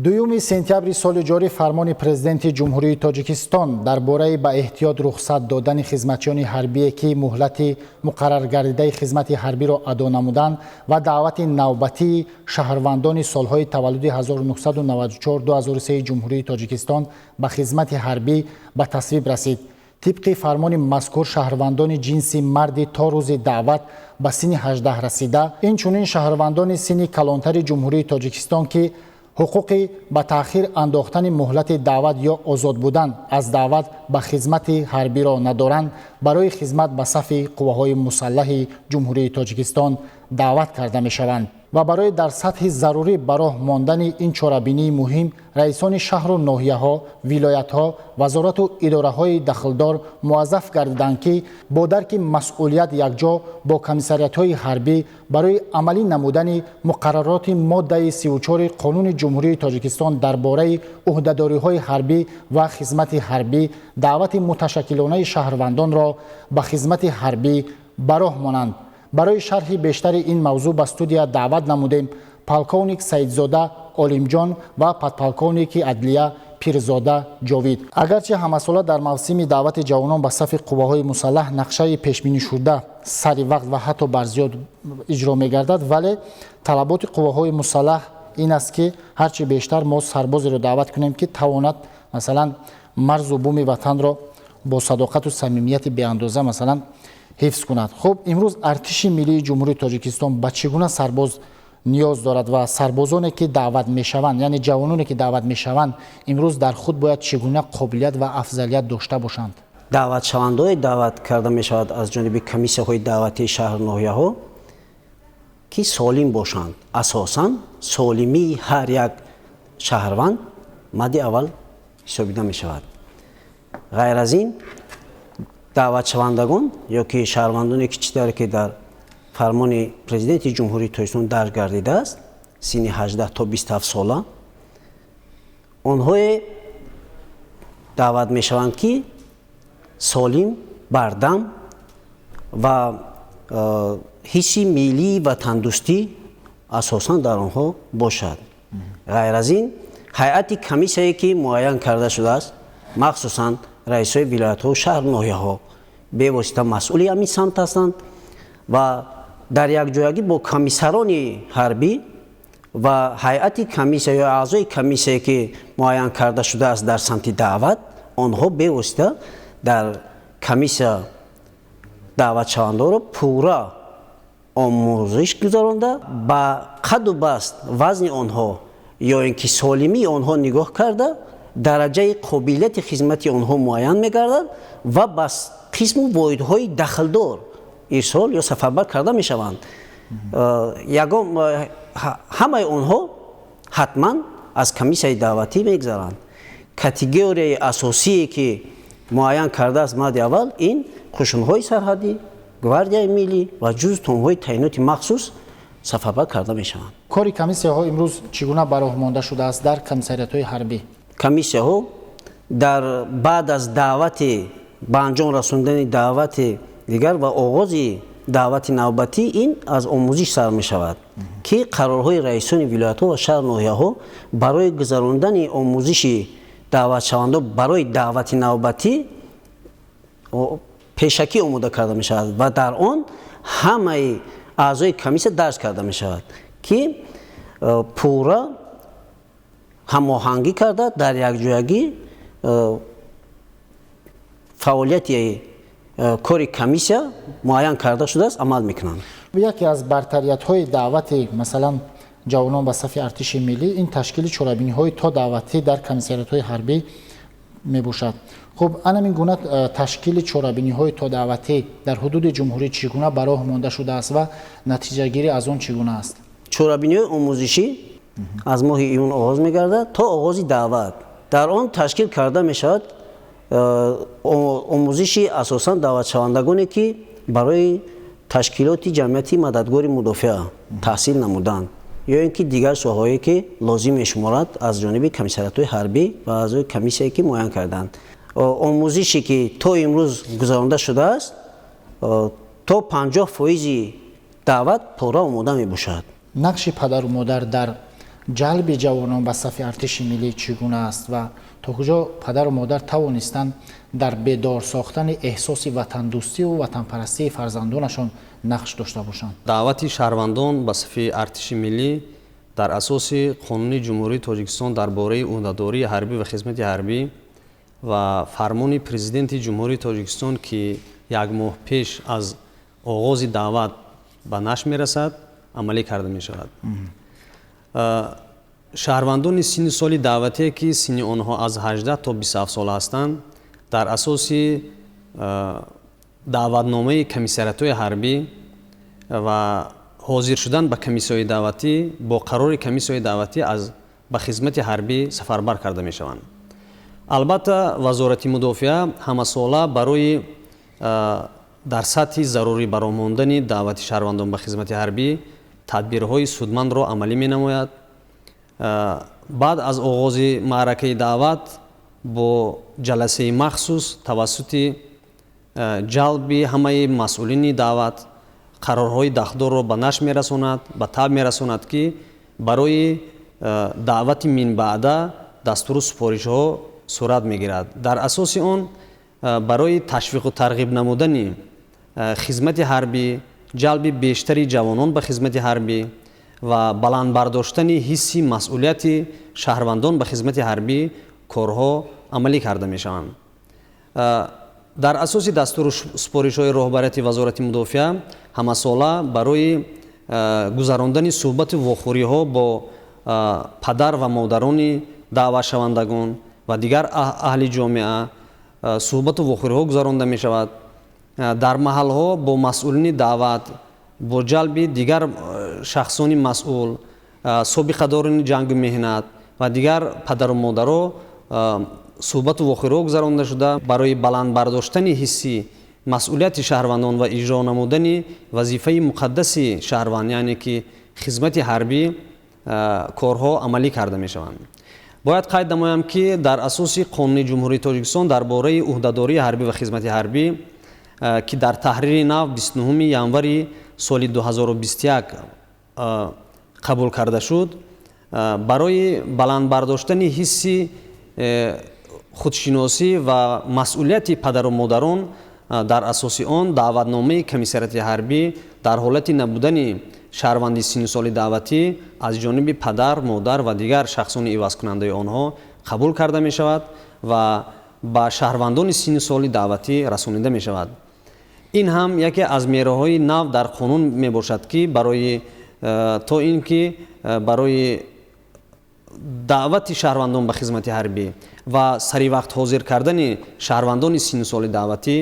دوم سپتامبر سال جاری فرمان پرزیدنت جمهوری تاجیکستان درباره با احتیاط رخصت دادن خدمتیان حربی که مهلت مقرر گردیده خدمت حربی را ادا نمودند و دعوت نوبتی شهروندان سالهای تولد 1994-2003 جمهوری تاجیکستان به خدمت حربی به تصویب رسید. طبق فرمان مذکور شهروندان جنسی مرد تا روز دعوت به سن 18 رسیده، این چنین شهروندان سن کلانتر جمهوری تاجیکستان که حقوق به تأخیر انداختن مهلت دعوت یا آزاد بودن از دعوت به خدمت حربی را ندارند، برای خدمت به صف قواهای مسلح جمهوری تاجیکستان دعوت کرده می شوند و برای در سطح ضروری برای ماندن این چاره‌بینی مهم رئیسان شهر و ناحیه ها، ولایت ها، وزارت و اداره های دخلدار موظف گردیدند که با درک مسئولیت یکجا با کمیسریت های حربی برای عملی نمودن مقررات ماده 34 قانون جمهوری تاجیکستان درباره عهده‌داری های حربی و خدمت حربی دعوت متشکلانه شهروندان را به خدمت حربی براه مانند. برای شرح بیشتر این موضوع به استودیو دعوت نمودیم پالکونیک سیدزاده عالمجان و پدپالکونیک عدلیه پیرزاده جاوید. اگرچه همساله در موسم دعوت جوانان به صف قواهای مسلح نقشه پیشبینی شده سری وقت و حتی برزیاد اجرا می‌گردد، ولی طلبات قواهای مسلح این است که هرچی بیشتر ما سربازی را دعوت کنیم که تواند مثلا مرز و بوم وطن را با صداقت و صمیمیت بی‌اندازه مثلا حفظ کند. خب امروز ارتش ملی جمهوری تاجیکستان به چگونه سرباز نیاز دارد و سربازانی که دعوت میشوند، یعنی جوانانی که دعوت میشوند، امروز در خود باید چگونه قابلیت و افضلیت داشته باشند؟ دعوت شوندهای دعوت کرده میشود از جانب کمیسیه های دعوتی شهر ناحیه ها که سالم باشند. اساساً سالمی هر یک شهروند مد اول حسابیده میشود. غیر از این دعوت شوندگان یا که شهروندان کشور که در فرمان پرزیدنت جمهوری تاجیکستان درج گردیده است سن 18 تا 27 ساله، آنها دعوت می شوند که سالم، بردم و حس ملی و تندرستی اساساً در آنها باشد. غیر از این هیئت کمیسیه که معین کرده شده است، مخصوصاً رئیسای ولایت ها و شهر ناحیه ها به واسطه مسئولی همین سمت هستند و در یک جایگی با کمیسران حربی و هیئت کمیسیه یا اعضای کمیسیه که معین کرده شده است در سمت دعوت، آنها به واسطه در کمیسیه دعوت شونده را پورا آموزش گذرانده با قد و بست وزن آنها یا اینکه سالمی آنها نگاه کرده درجه قابلیت خدمت آنها معین می‌گردد و بس قسم و واحدهای دخلدار ارسال یا سفربر کرده می‌شوند. همه آنها حتما از کمیسیه دعوتی می‌گذرند. کاتگوری اساسی که معین کرده است مد اول این قشون‌های سرحدی، گواردیای ملی و جز تنهای تعینات مخصوص سفربر کرده می‌شوند. کاری کمیسیه ها امروز چگونه براه مانده شده است در کمیسریت‌های حربی؟ کمیسیه ها در بعد از دعوت به انجام رساندن دعوت دیگر و آغاز دعوت نوبتی این از آموزش سر می شود که قرارهای رئیسان ولایت ها و شهر ناحیه ها برای گذراندن آموزش دعوت شونده برای دعوت نوبتی پیشکی آماده کرده می شود و در آن همه اعضای کمیسیه درس کرده می شود که پورا هماهنگی کرده در یک جایگی فعالیت کاری کمیسیه معین کرده شده است عمل میکنند. یکی از برتریت های دعوت مثلا جوانان به صف ارتش ملی این تشکیل چاره‌بینی های تا دعوتی در کمیسریت های حربی می باشد. خب همین گونه تشکیل چاره‌بینی های تا دعوتی در حدود جمهوری چگونه براه مانده شده است و نتیجه گیری از آن چگونه است؟ چاره‌بینی های آموزشی از ماه ایون آغاز می‌گردد تا آغاز دعوت. در آن تشکیل کرده می‌شود آموزش اساساً دعوت شوندگانی که برای تشکیلات جمعیتی مددگار مدافع تحصیل نمودند یا اینکه دیگر سوالایی که لازم می‌شمارد از جانب کمیسریت‌های حربی و از کمیسیه که معین کردند. آموزشی که تا امروز گذرانده شده است تا 50% دعوت پورا آماده می‌باشد. نقش پدر و مادر در ҷалби ҷавонон ба сафи артиши миллӣ чӣ гуна аст ва то куҷо падару модар тавонистанд дар бедор сохтани эҳсоси ватандӯстиву ватанпарастии фарзандонашон нақш дошта бошанд? даъвати шаҳрвандон ба сафи артиши миллӣ дар асоси қонуни ҷумҳурии Тоҷикистон дар бораи ӯҳдадории ҳарбӣ ва хизмати ҳарбӣ ва фармони президенти ҷумҳурии Тоҷикистон ки як моҳ пеш аз оғози даъват ба нашр мерасад, амалӣ карда мешавад. шаҳрвандони синни соли даъвате ки синни онҳо аз 18 то 27 сол ҳастанд, дар асоси даъватномаи комиссариятҳои ҳарбӣ ва ҳозир шудан ба комиссияҳои даъватӣ бо қарори комиссияҳои даъватӣ ба хизмати ҳарбӣ сафарбар карда мешаванд. албатта вазорати мудофиа ҳамасола барои дар сатҳи зарурӣ баромондани даъвати шаҳрвандон ба хизмати ҳарбӣ тадбирҳои судмандро амалӣ менамояд. баъд аз оғози маъракаи даъват бо ҷаласаи махсус тавассути ҷалби ҳамаи масъулини даъват қарорҳои дахдорро ба нашр мерасонад, ба таб мерасонад ки барои даъвати минбаъда дастуру супоришҳо сурат мегирад. дар асоси он барои ташвиқу тарғиб намудани хизмати ҳарбӣ, ҷалби бештари ҷавонон ба хизмати ҳарбӣ ва баландбардоштани ҳисси масъулияти шаҳрвандон ба хизмати ҳарбӣ корҳо амалӣ карда мешаванд. дар асоси дастуру супоришҳои роҳбарияти вазорати мудофиа ҳамасола барои гузарондани суҳбату вохӯриҳо бо падар ва модарони даъватшавандагон ва дигар аҳли ҷомеа суҳбату вохӯриҳо гузаронда мешавад. дар маҳалҳо бо масъулини даъват, бо ҷалби дигар шахсони масъул, собиқадорони ҷангу меҳнат ва дигар падару модаро суҳбату вохӯриҳо гузаронда шуда барои баландбардоштани ҳисси масъулияти шаҳрвандон ва иҷро намудани вазифаи муқаддаси шаҳрванд, яъне ки хизмати ҳарбӣ корҳо амалӣ карда мешаванд. бояд қайд намоям ки дар асоси қонуни ҷумҳурии Тоҷикистон дар бораи ӯҳдадории ҳарбӣ ва хизмати ҳарбӣ ки дар таҳрири нав 29 январи соли 2021 қабул карда шуд, барои баландбардоштани ҳисси худшиносӣ ва масъулияти падару модарон дар асоси он даъватномаи комиссарияти ҳарбӣ дар ҳолати набудани шаҳрванди синни соли даъватӣ аз ҷониби падар, модар ва дигар шахсони ивазкунандаи онҳо қабул карда мешавад ва ба шаҳрвандони синни соли даъватӣ расонида мешавад. ин ҳам яке аз мераҳои нав дар қонун мебошад ки барои даъвати шаҳрвандон ба хизмати ҳарбӣ ва саривақт ҳозир кардани шаҳрвандони синни соли даъватӣ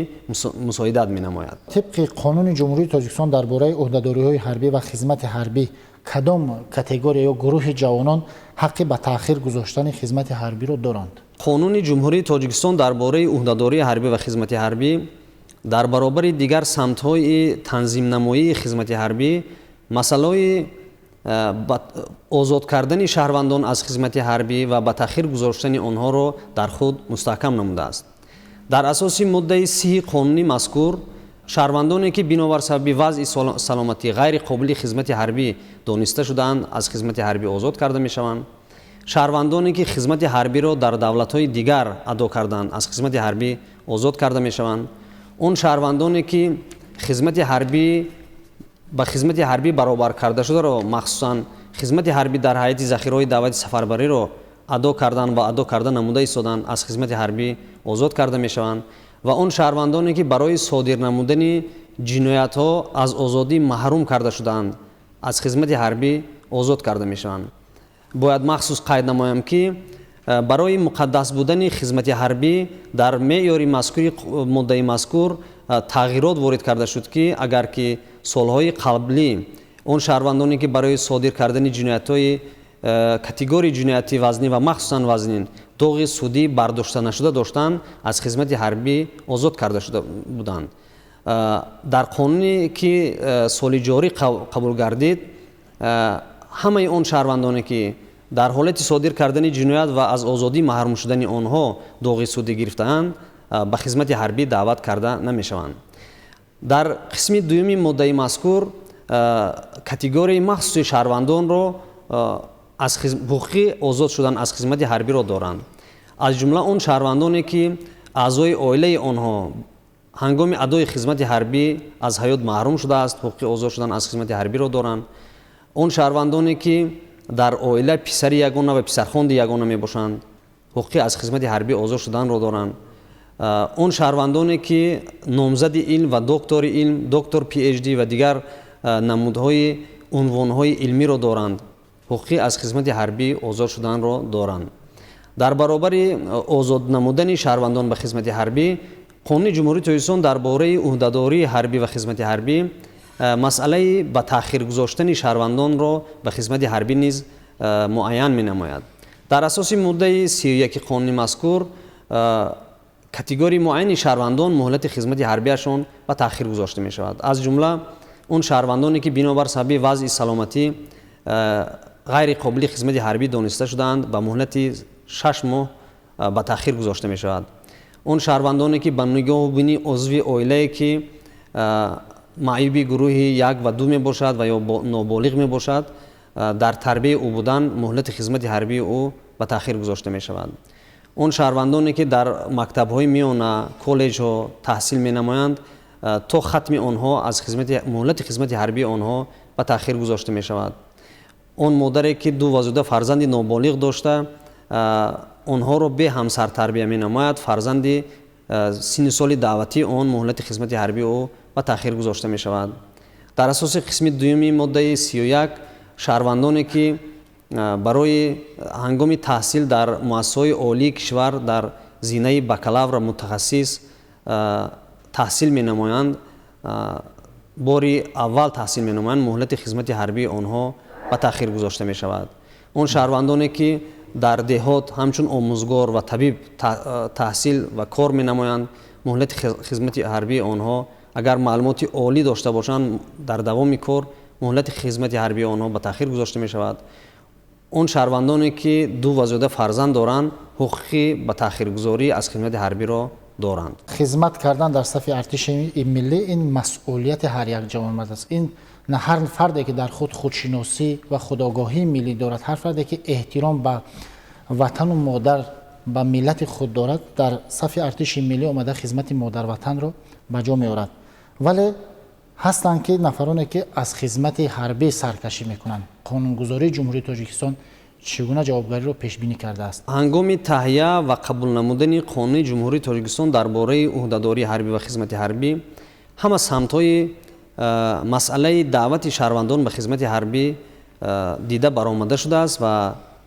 мусоидат менамояд. тибқи қонуни ҷумҳурии Тоҷикистон дар бораи ӯҳдадориҳои ҳарбӣ ва хизмати ҳарбӣ кадом категория ё гурӯҳи ҷавонон ҳаққи ба таъхир гузоштани хизмати ҳарбиро доранд? қонуни ҷумҳурии Тоҷикистон дар бораи ӯҳдадории ҳарбӣ ва хизмати ҳарбӣ дар баробари дигар самтҳои танзимнамоии хизмати ҳарбӣ масъалаи озод кардани шаҳрвандон аз хизмати ҳарбӣ ва ба таъхир гузоштани онҳоро дар худ мустаҳкам намудааст. дар асоси моддаи 30 қонуни мазкур шаҳрвандоне ки бинобар сабаби вазъи саломатӣ ғайри қобили хизмати ҳарбӣ дониста шудаанд, аз хизмати ҳарбӣ озод карда мешаванд. шаҳрвандоне ки хизмати ҳарбиро дар давлатҳои дигар адо карданд, аз хизмати ҳарбӣ озод карда мешаванд. он шаҳрвандоне ки ба хизмати ҳарбӣ баробар карда шударо, махсусан хизмати ҳарбӣ дар ҳайати захираҳои давлати сафарбариро адо кардан ва адо карда намуда истоданд, аз хизмати ҳарбӣ озод карда мешаванд. ва он шаҳрвандоне ки барои содир намудани ҷиноятҳо аз озодӣ маҳрум карда шудаанд, аз хизмати ҳарбӣ озод карда мешаванд. бояд махсус қайд намоям ки барои муқаддас будани хизмати ҳарбӣ дар меъёри моддаи мазкур тағйирот ворид карда шуд ки агар ки солҳои қаблӣ он шаҳрвандоне ки барои содир кардани ҷиноятҳои категорияи ҷинояти вазнин ва махсусан вазнин доғи судӣ бардошта нашуда доштанд, аз хизмати ҳарбӣ озод карда шуда буданд. дар қонуне ки соли ҷорӣ қабул гардид, ҳамаи он шаҳрвандоне ки дар ҳолати содир кардани ҷиноят ва аз озодӣ маҳрум шудани онҳо доғи судӣ гирифтаанд, ба хизмати ҳарбӣ даъват карда намешаванд. дар қисми дуюми моддаи мазкур категорияи махсуси шаҳрвандонро ҳуқуқи озод шудан аз хизмати ҳарбиро доранд. аз ҷумла он шаҳрвандоне ки аъзои оилаи онҳо ҳангоми адои хизмати ҳарбӣ аз ҳаёт маҳрум шудааст, ҳуқуқи озод шудан аз хизмати ҳарбиро доранд. он шаҳрвандоне ки дар оила писари ягона ва писархонди ягона мебошанд, ҳуқуқи аз хизмати ҳарбӣ озод шуданро доранд. он шаҳрвандоне ки номзади илм ва доктори илм, доктор PhD ва дигар намудҳои унвонҳои илмиро доранд, ҳуқуқи аз хизмати ҳарбӣ озод шуданро доранд. дар баробари озод намудани шаҳрвандон ба хизмати ҳарбӣ, қонуни ҷумҳурии Тоҷикистон дар бораи уҳдадории ҳарбӣ ва хизмати ҳарбӣ масъалаи ба таъхир гузоштани шаҳрвандонро ба хизмати ҳарбӣ низ муайян менамояд. дар асоси моддаи 31 қонуни мазкур категории муайяни шаҳрвандон муҳлати хизмати ҳарбияшон ба таъхир гузошта мешавад. аз ҷумла он шаҳрвандоне ки бинобар сабаби вазъи саломатӣ ғайри қобили хизмати ҳарбӣ дониста шудаанд ба муҳлати 6 моҳ ба таъхир гузошта мешавад. он шаҳрвандоне ки ба нигоҳу бини узви оилае ки маъюби гурӯҳи 1 ва 2 мебошад ва ё ноболиғ мебошад, дар тарбияи ӯ будан муҳлати хизмати ҳарбии ӯ ба таъхир гузошта мешавад. он шаҳрвандоне ки дар мактабҳои миёна, коллеҷҳо таҳсил менамоянд, то хатми онҳо аз муҳлати хизмати ҳарбии онҳо ба таъхир гузошта мешавад. он модаре ки 2 ва зиёда фарзанди ноболиғ дошта, онҳоро бе ҳамсар тарбия менамояд, фарзанди синни соли даъватӣ он муҳлати хизмати ҳарбии ӯ ба таъхир гузошта мешавад. дар асоси қисми дуюми моддаи 31 шаҳрвандоне ки барои ҳангоми таҳсил дар муассисаҳои олии кишвар дар зинаи бакалавр мутахассис таҳсил менамоянд, бори аввал таҳсил менамоянд, муҳлати хизмати ҳарбии онҳо ба таъхир гузошта мешавад. он шаҳрвандоне ки дар деҳот ҳамчун омӯзгор ва табиб таҳсил ва кор менамоянд, муҳлати хизмати ҳарбии онҳо агар маълумоти олӣ дошта бошанд дар давоми кор, муҳлати хизмати ҳарбии онҳо ба таъхир гузошта мешавад. он шаҳрвандоне ки 2 ва зиёда фарзанд доранд, ҳуқуқи ба таъхиргузорӣ аз хизмати ҳарбиро доранд. хизмат кардан дар сафи артиши миллӣ ин масъулияти ҳар як ҷавонмард аст. ин на ҳар фарде ки дар худ худшиносӣ ва худогоҳии миллӣ дорад, ҳар фарде ки эҳтиром ба ватану модар, ба миллати худ дорад, дар сафи артиши миллӣ омада хизмати модарватанро ба ҷо меорад. вале ҳастанд ки нафароне ки аз хизмати ҳарбӣ саркашӣ мекунанд. қонунгузории ҷумҳурии Тоҷикистон чӣ гуна ҷавобгариро пешбинӣ кардааст? ҳангоми таҳия ва қабул намудани қонуни ҷумҳурии Тоҷикистон дар бораи уҳдадории ҳарбӣ ва хизмати ҳарбӣ, ҳама самтҳои масъалаи даъвати шаҳрвандон ба хизмати ҳарбӣ дида баромада шудааст ва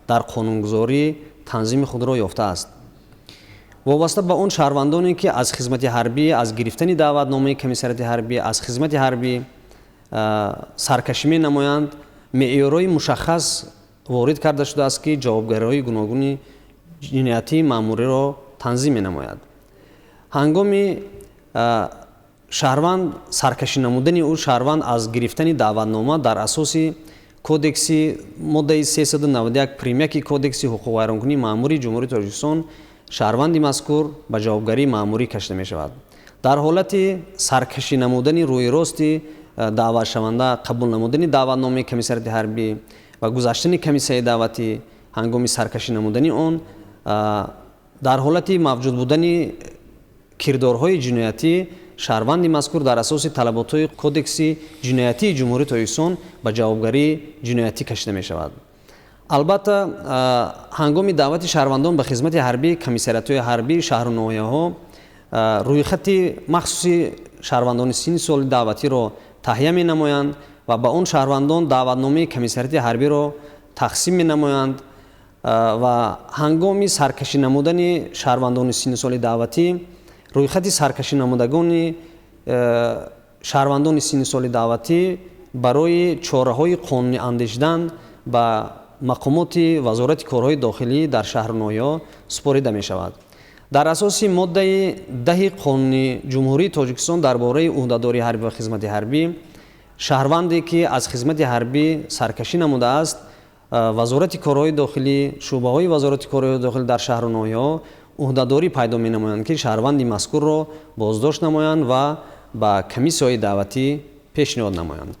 дар қонунгузорӣ танзими худро ёфтааст. вобаста ба он шаҳрвандоне ки аз хизмати ҳарбӣ, аз гирифтани даъватномаи комиссарияти ҳарбӣ, аз хизмати ҳарбӣ саркашӣ менамоянд, меъёрҳои мушаххас ворид карда шудааст ки ҷавобгариҳои гуногуни ҷиноятии маъмуриро танзим менамояд. ҳангоми шаҳрванд саркашӣ намудани ӯ, шаҳрванд аз гирифтани даъватнома дар асоси кодекси моддаи 391 примяки кодекси ҳуқуқвайронкунии маъмурии ҷумҳурии Тоҷикистон, шаҳрванди мазкур ба ҷавобгарии маъмурӣ кашида мешавад. дар ҳолати саркашӣ намудани рӯйрости даъватшаванда, қабул намудани даъватномаи комиссарияти ҳарбӣ ва гузаштани комиссияи даъватӣ, ҳангоми саркашӣ намудани он, дар ҳолати мавҷуд будани кирдорҳои ҷиноятӣ, шаҳрванди мазкур дар асоси талаботҳои кодекси ҷиноятии ҷумҳурии Тоҷикистон ба ҷавобгарии ҷиноятӣ кашида мешавад. албатта ҳангоми даъвати шаҳрвандон ба хизмати ҳарбӣ, комиссариятҳои ҳарбӣ, шаҳру ноҳияҳо рӯйхати махсуси шаҳрвандони синни соли даъватиро таҳия менамоянд ва ба он шаҳрвандон даъватномаи комиссарияти ҳарбиро тақсим менамоянд ва ҳангоми саркашӣ намудани шаҳрвандони синни соли даъватӣ, рӯйхати саркашӣ намудагони шаҳрвандони синни соли даъватӣ барои чораҳои қонунӣ андешидан ба мақомоти вазорати корҳои дохилӣ дар шаҳру ноҳияҳо супорида мешавад. дар асоси моддаи 10 қонуни ҷумҳурии Тоҷикистон дар бораи уҳдадории ҳарбӣ ва хизмати ҳарбӣ, шаҳрванде ки аз хизмати ҳарбӣ саркашӣ намудааст, вазорати корҳои дохилӣ, шуъбаҳои вазорати корҳои дохилӣ дар шаҳру ноҳияҳо уҳдадорӣ пайдо менамоянд ки шаҳрванди мазкурро боздошт намоянд ва ба комиссияҳои даъватӣ пешниҳод намоянд.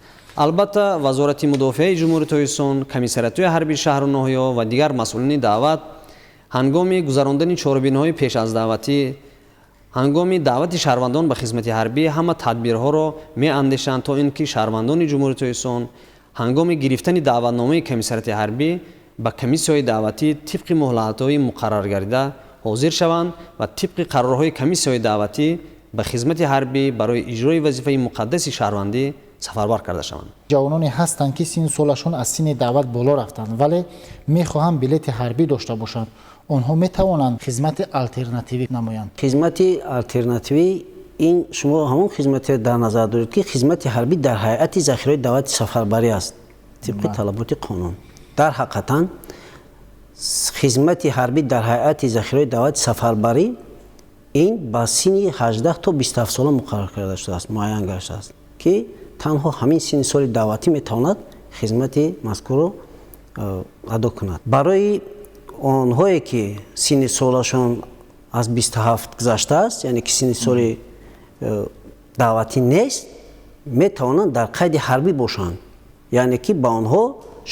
албатта вазорати мудофиаи ҷумҳурии тоҷикистон, комиссариатҳои ҳарбии шаҳру ноҳиё ва дигар масъулини даъват ҳангоми гузарондани чорабиниҳои пеш аз даъватӣ, ҳангоми даъвати шаҳрвандон ба хизмати ҳарбӣ ҳама тадбирҳоро меандешанд то ин ки шаҳрвандони ҷумҳурии тоҷикистон ҳангоми гирифтани даъватномаи комиссариати ҳарбӣ ба комиссияҳои даъватӣ тибқи муҳлатҳои муқаррар гардида ҳозир шаванд ва тибқи қарорҳои комиссияҳои даъватӣ ба хизмати ҳарбӣ барои иҷрои вазифаи муқаддаси шаҳрвандӣ сафарбар карда шаванд. ҷавононе ҳастанд ки син солашон аз сини даъват боло рафтанд, вале мехоҳанд билети ҳарбӣ дошта бошанд. онҳо метавонанд хизмати алтернативӣ намоянд. хизмати алтернативӣ ин шумо ҳамон хизмате дар назар доред ки хизмати ҳарбӣ дар ҳайати захираи даъвати сафарбарӣ аст тибқи талаботи қонун. дар ҳақиқатан хизмати ҳарбӣ дар ҳайати захираи даъвати сафарбарӣ ин ба сини 18 то 27 сола муқаррар карда шудааст, муайян гаштааст ки танҳо ҳамин сини соли даъватӣ метавонад хизмати мазкурро адо кунад. барои онҳое ки сини солашон аз 27 гузаштааст, яъне ки сини соли даъватӣ нест, метавонанд дар қайди ҳарбӣ бошанд, яъне ки ба онҳо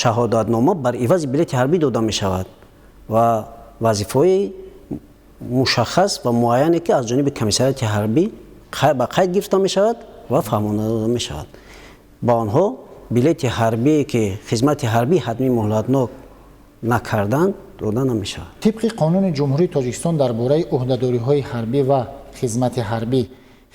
шаҳодатнома бар ивази билети ҳарбӣ дода мешавад ва вазифаҳои мушаххас ва муайяне ки аз ҷониби комиссариати ҳарбӣ ба қайд гирифта мешавад ва фаҳмонда дода мешавад. ба онҳо билети ҳарбие ки хизмати ҳарбӣ ҳатмӣ муҳлатнок накарданд дода намешавад. тибқи қонуни ҷумҳурии тоҷикистон дар бораи ӯҳдадориҳои ҳарбӣ ва хизмати ҳарбӣ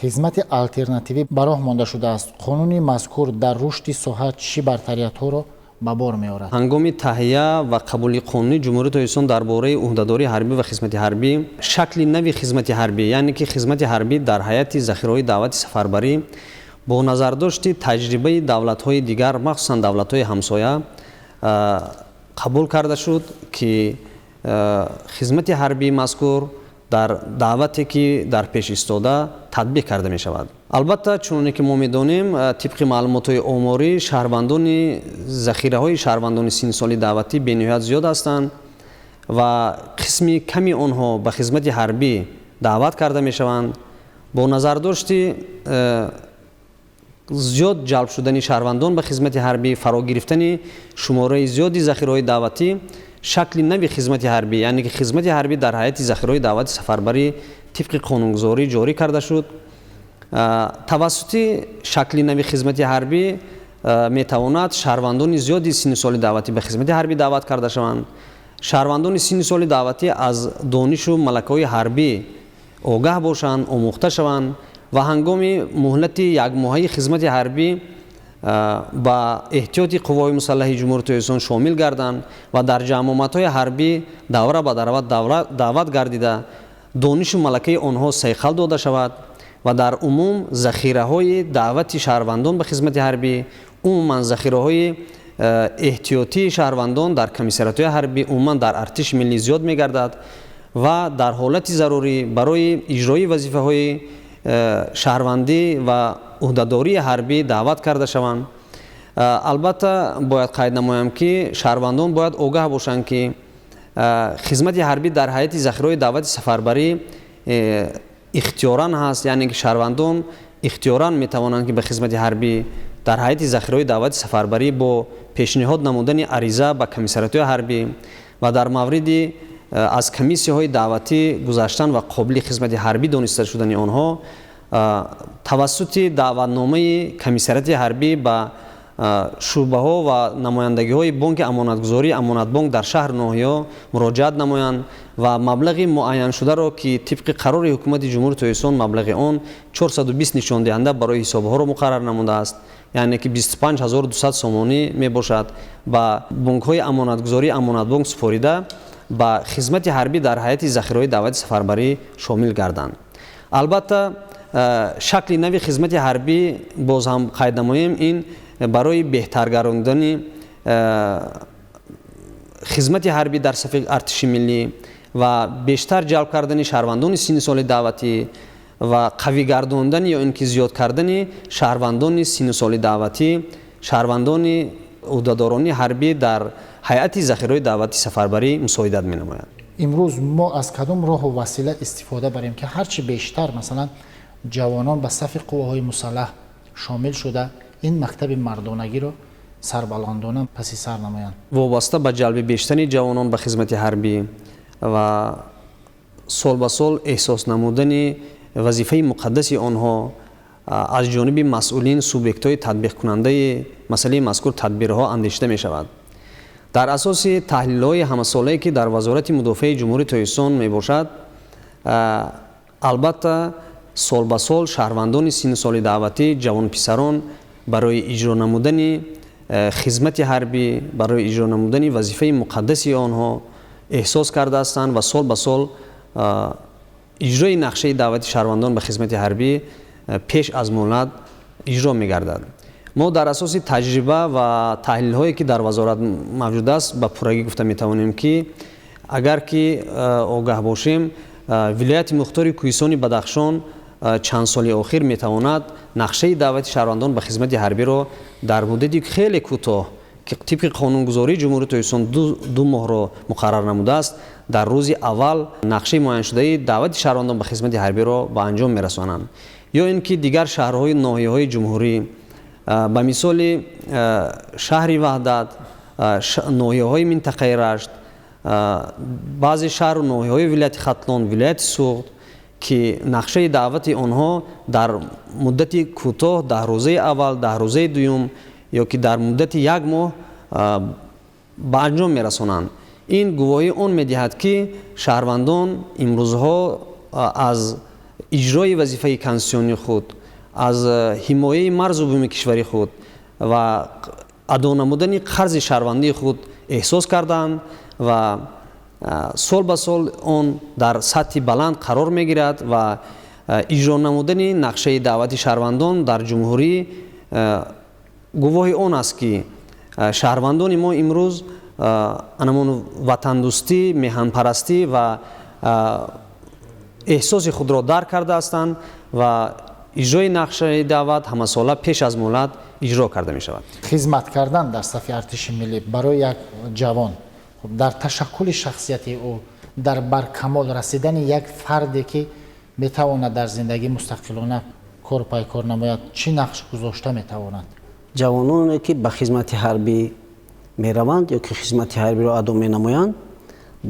хизмати алтернативӣ ба роҳ монда шудааст. қонуни мазкур дар рушди соҳа чӣ бартариятҳоро ба бор меорад? ҳангоми таҳия ва қабули қонуни ҷумҳурии тоҷикистон дар бораи ӯҳдадории ҳарбӣ ва хизмати ҳарбӣ шакли нави хизмати ҳарбӣ, яъне ки хизмати ҳарбӣ дар ҳайати захираҳои даъвати сафарбарӣ бо назардошти таҷрибаи давлатҳои дигар, махсусан давлатҳои ҳамсоя қабул карда шуд ки хизмати ҳарбии мазкур дар даъвате ки дар пеш истода татбиқ карда мешавад. албатта чуноне ки мо медонем, тибқи маълумотҳои оморӣ шаҳрвандони захираҳои шаҳрвандони синни соли даъватӣ бениҳоят зиёд ҳастанд ва қисми ками онҳо ба хизмати ҳарбӣ даъват карда мешаванд. бо назардошти зиёд ҷалб шудани шаҳрвандон ба хизмати ҳарбӣ, фаро гирифтани шумораи зиёди захираҳои даъватӣ, шакли нави хизмати ҳарбӣ, яъне ки хизмати ҳарбӣ дар ҳайати захираҳои даъвати сафарбарӣ тибқи қонунгузорӣ ҷорӣ карда шуд. тавассути шакли нави хизмати ҳарбӣ метавонад шаҳрвандони зиёди синни соли даъватӣ ба хизмати ҳарбӣ даъват карда шаванд. шаҳрвандони синни соли даъватӣ аз донишу малакаҳои ҳарбӣ огаҳ бошанд, омӯхта шаванд ва ҳангоми муҳлати якмоҳаи хизмати ҳарбӣ ба эҳтиёти қувваҳои мусаллаҳи ҷумҳурии тоҷикистон шомил гарданд ва дар ҷамъоматҳои ҳарбӣ давра ба давра даъват гардида донишу малакаи онҳо сайқал дода шавад ва дар умум захираҳои даъвати шаҳрвандон ба хизмати ҳарбӣ, умуман захираҳои эҳтиётии шаҳрвандон дар комиссариатҳои ҳарбӣ, умуман дар артиши миллӣ зиёд мегардад ва дар ҳолати зарурӣ барои иҷрои вазифаҳои шаҳрвандӣ ва ӯҳдадории ҳарбӣ даъват карда шаванд. албатта бояд қайд намоям ки шаҳрвандон бояд огаҳ бошанд ки хизмати ҳарбӣ дар ҳайати захираҳои даъвати сафарбарӣ ихтиёран ҳаст, яъне ки шаҳрвандон ихтиёран метавонанд ки ба хизмати ҳарбӣ дар ҳайати захираҳои даъвати сафарбарӣ бо пешниҳод намудани ариза ба комиссариатҳои ҳарбӣ ва дар мавриди аз комиссияҳои даъватӣ гузаштан ва қобили хизмати ҳарбӣ дониста шудани онҳо тавассути даъватномаи комиссариати ҳарбӣ ба шӯъбаҳо ва намояндагиҳои бонки амонатгузорӣ амонатбонк дар шаҳру ноҳиё муроҷиат намоянд ва маблағи муайяншударо ки тибқи қарори ҳукумати ҷумҳурии тоҷикистон маблағи он 420 нишондиҳанда барои ҳисобҳоро муқаррар намудааст, яъне ки 25200 сомонӣ мебошад, ба бонкҳои амонатгузорӣ амонатбонк супорида ба хизмати ҳарбӣ дар ҳайати захираҳои даъвати сафарбарӣ шомил гарданд. албатта шакли нави хизмати ҳарбӣ боз ҳам қайд намоем, ин барои беҳтар гардондани хизмати ҳарбӣ дар сафи артиши миллӣ ва бештар ҷалб кардани шаҳрвандони синни соли даъватӣ ва қавӣ гардондани ё ин ки зиёд кардани шаҳрвандони синни соли даъватӣ, шаҳрвандони ӯҳдадорони ҳарбӣ дар ҳайати захираҳои даъвати сафарбарӣ мусоидат менамояд. имрӯз мо аз кадом роҳу васила истифода барем ки ҳарчи бештар масалан ҷавонон ба сафи қувваҳои мусаллаҳ шомил шуда این مکتب مردانگی رو سربلندانه پسی سر نمایند. وابسته به جلب بیشتر جوانان به خدمت حربی و سال به سال احساس نمودن وظیفه مقدس آنها از جانب مسئولین سوبیکت‌های تطبیق کننده مسئله مذکور تدبیرها اندیشیده می شود. در اساس تحلیل‌های همه‌ساله‌ای که در وزارت مدافع جمهوری تاجیکستان می باشد، البته سال به سال شهروندان سن سال دعوتی جوان پسران برای اجرا نمودن خدمت حربی، برای اجرا نمودن وظیفه مقدس آنها احساس کرده هستند و سال به سال اجرای نقشه دعوت شهروندان به خدمت حربی پیش از مهلت اجرا می گردد. ما در اساس تجربه و تحلیل هایی که در وزارت موجود است به پورگی گفته می توانیم که اگر که آگاه باشیم، ولایت مختار کوهستان بدخشان چند سال اخیر می تواند نقشه دعوت شهروندان به خدمت حربی را در مدتی خیلی کوتاه که طبق قانونگذاری جمهوری تاجیکستان دو ماه را مقرر نموده است، در روز اول نقشه معین شده دعوت شهروندان به خدمت حربی را به انجام می رسانند. یا اینکه دیگر شهرهای ناحیه‌های جمهوری به مثال شهر وحدت، ناحیه‌های منطقه رشت، بعضی شهر و ناحیه‌های ولایت ختلان، ولایت سوخت که نقشه دعوت آنها در مدت کوتاه 10 روزه اول، 10 روزه دوم یا که در مدت 1 ماه به انجام می‌رسانند. این گواهی آن می‌دهد که شهروندان امروزها از اجرای وظیفه کنستیتوسیونی خود، از حمایه مرز و بوم کشوری خود و ادا نمودن قرض شهروندی خود احساس کردند و سال به سال آن در سطح بلند قرار میگیرد و اجرا نمودن نقشه دعوت شهروندان در جمهوری گواهی آن است که شهروندان ما امروز انمون وطن دوستی، میهن پرستی و احساس خود را درک کرده هستند و اجرای نقشه دعوت همه ساله پیش از مهلت اجرا کرده می شود. خدمت کردن در صف ارتش ملی برای یک جوان در تشکل شخصیتی او، در برکمال رسیدن یک فردی که می تواند در زندگی مستقلانه کار پای کار نماید، چی نقش گذاشته می توانند؟ جوانانی که به خدمت حربی می روند یا که خدمت حربی را ادا می نمایند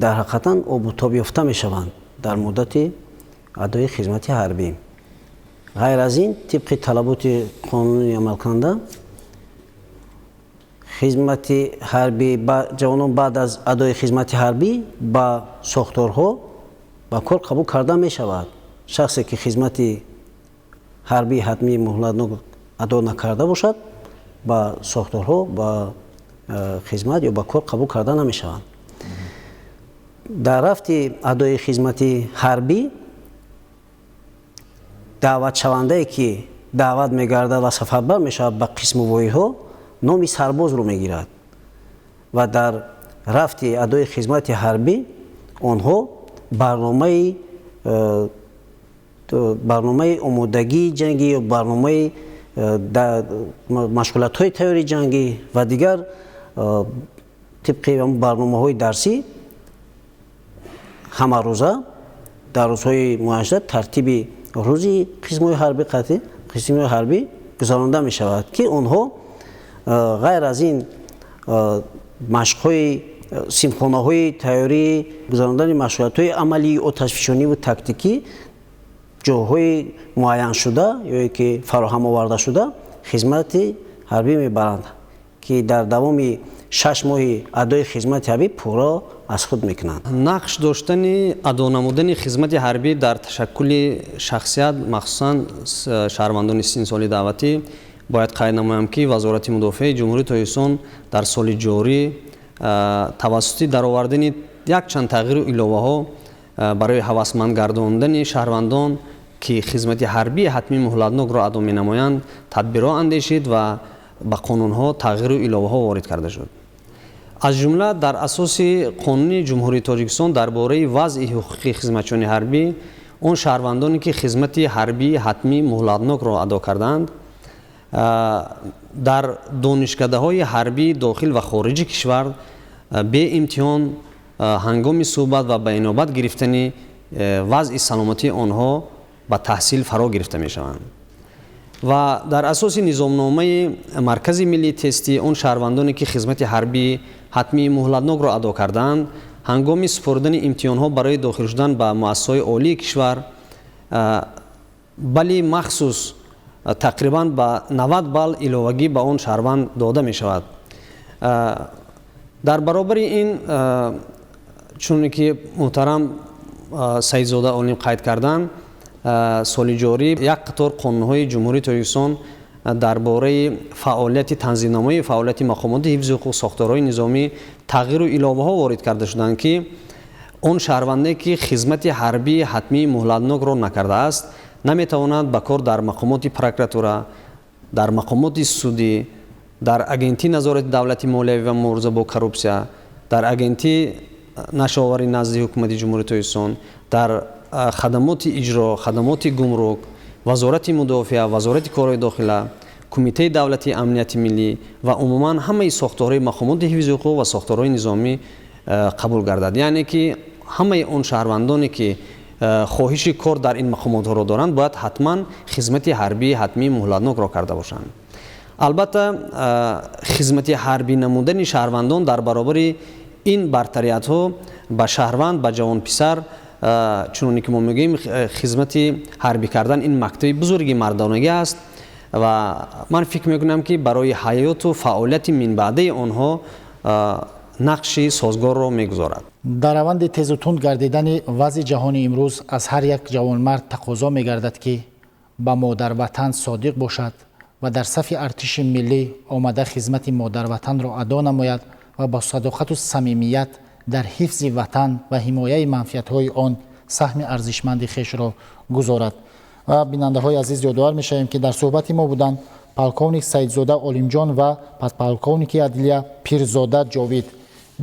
در حقیقت آب و تاب یافته می شوند در مدت ادای خدمت حربی. غیر از این طبق طلبات قانونی عمل کننده خدمت حربی جوانان بعد از ادای خدمت حربی با ساختارها با کار قبول کرده می شود. شخصی که خدمت حربی حتمی مهلتناک ادا نکرده باشد با ساختارها با خدمت یا با کار قبول کرده نمی شود. در رفت ادای خدمت حربی دعوت شونده که دعوت می‌گردد و سفربر می‌شود به قسم وایی‌ها نام سرباز رو می‌گیرد و در رفت ادای خدمت حربی آنها برنامه آمادگی جنگی یا برنامه مشغولیت‌های تیاری جنگی و دیگر طبق برنامه‌های درسی همه روزه در روزهای معین ترتیب روزی قسم‌های حربی قسم‌های حربی گذرانده می شود که آنها غیر از این مشق‌های سیمخانه‌های تیاری گذراندن مشغولیت‌های عملی و تشویشانی و تاکتیکی جاهای معین شده یا که فراهم آورده شده خدمت حربی می‌برند که در دوام 6 ماه ادای خدمت حربی پورا از خود میکنند. نقش داشتن ادا نمودن خدمت حربی در تشکل شخصیت مخصوصا شهروندان سن سال دعوتی باید قید نمایم که وزارت مدافع جمهوری تاجیکستان در سال جاری توسط درآوردن یک چند تغییر و علاوه ها برای هوسمند گرداندن شهروندان که خدمت حربی حتمی مهلتناک را ادا می‌نمایند تدبیرها اندیشید و به قانون‌ها تغییر و علاوه ها وارد کرده شد. از جمله در اساس قانون جمهوری تاجیکستان درباره وضع حقوقی خدمتچیان حربی، اون شهروندانی که خدمت حربی حتمی مهلتناک را ادا کردند در دانشکده‌های حربی داخل و خارج کشور به امتحان هنگام صحبت و به انابت گرفتن وضع سلامتی آنها و تحصیل فرا گرفته می شوند ва дар асоси низомномаи маркази миллии тестӣ он шаҳрвандоне ки хизмати ҳарбии ҳатмии муҳлатнокро адо кардаанд ҳангоми супордани имтиҳонҳо барои дохил шудан ба муассисаҳои олии кишвар балли махсус тақрибан ба 90 балл иловагӣ ба он шаҳрванд дода мешавад. дар баробари ин чуне ки муҳтарам Саидзода олим қайд карданд, соли ҷорӣ як қатор қонунҳои ҷумҳурии Тоҷикистон дар бораи фаъолияти танзимнамои фаъолияти мақомоти ҳифзи ҳуқуқ сохторҳои низомӣ тағйиру иловаҳо ворид карда шуданд ки он шаҳрванде ки хизмати ҳарбии ҳатмии муҳлатнокро накардааст наметавонад ба кор дар мақомоти прокуратура, дар мақомоти судӣ, дар агентии назорати давлати молиявӣ ва мубориза бо коррупсия, дар агентии нашаварӣ назди ҳукумати ҷумҳурии Тоҷикистон, дар хадамоти иҷро, хадамоти гумрук, вазорати мудофиа, вазорати корҳои дохила, кумитаи давлати амнияти миллӣ ва умуман ҳамаи сохторҳои мақомоти ҳифзи ҳуқуқ ва сохторҳои низомӣ қабул гардад. яъне ки ҳамаи он шаҳрвандоне ки хоҳиши кор дар ин мақомотҳоро доранд бояд ҳатман хизмати ҳарбии ҳатмии муҳлатнокро карда бошанд. албатта хизмати ҳарбӣ намудани шаҳрвандон дар баробари ин бартариятҳо ба шаҳрванд, ба ҷавонписар, чуноне ки мо мегӯем хизмати ҳарбӣ кардан ин мактаби бузурги мардонагӣ аст ва ман фикр мекунам ки барои ҳаёту фаъолияти минбаъдаи онҳо нақши созгорро мегузорад. дар раванди тезу тунд гардидани вазъи ҷаҳони имрӯз аз ҳар як ҷавонмард тақозо мегардад ки ба модарватан содиқ бошад ва дар сафи артиши миллӣ омада хизмати модарватанро адо намояд ва ба садоқату самимият дар ҳифзи ватан ва ҳимояи манфиатҳои он саҳми арзишманди хешро гузорад. ва бинандаҳои азиз ёдовар мешавем ки дар суҳбати мо буданд полковник Саидзода Олимҷон ва подполковники адлия Пирзода Ҷовид.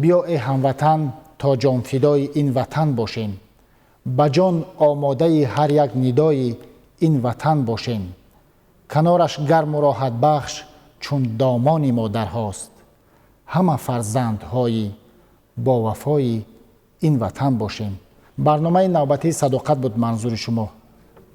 биё э ҳамватан то ҷонфидои ин ватан бошем, ба ҷон омодаи ҳар як нидои ин ватан бошем. канораш гарму роҳатбахш чун домони модарҳост. ҳама фарзандҳои бовафои ин ватан бошем. барномаи навбатии садоқат буд манзури шумо.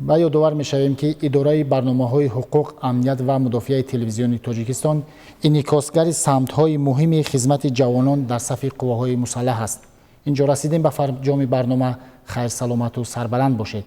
ва ёдовар мешавем ки идораи барномаҳои ҳуқуқ, амният ва мудофиаи телевизиони Тоҷикистон инъикосгари самтҳои муҳими хизмати ҷавонон дар сафи қувваҳои мусаллаҳ аст. инҷо расидем ба фарҷоми барнома. хайр саломату сарбаланд бошед.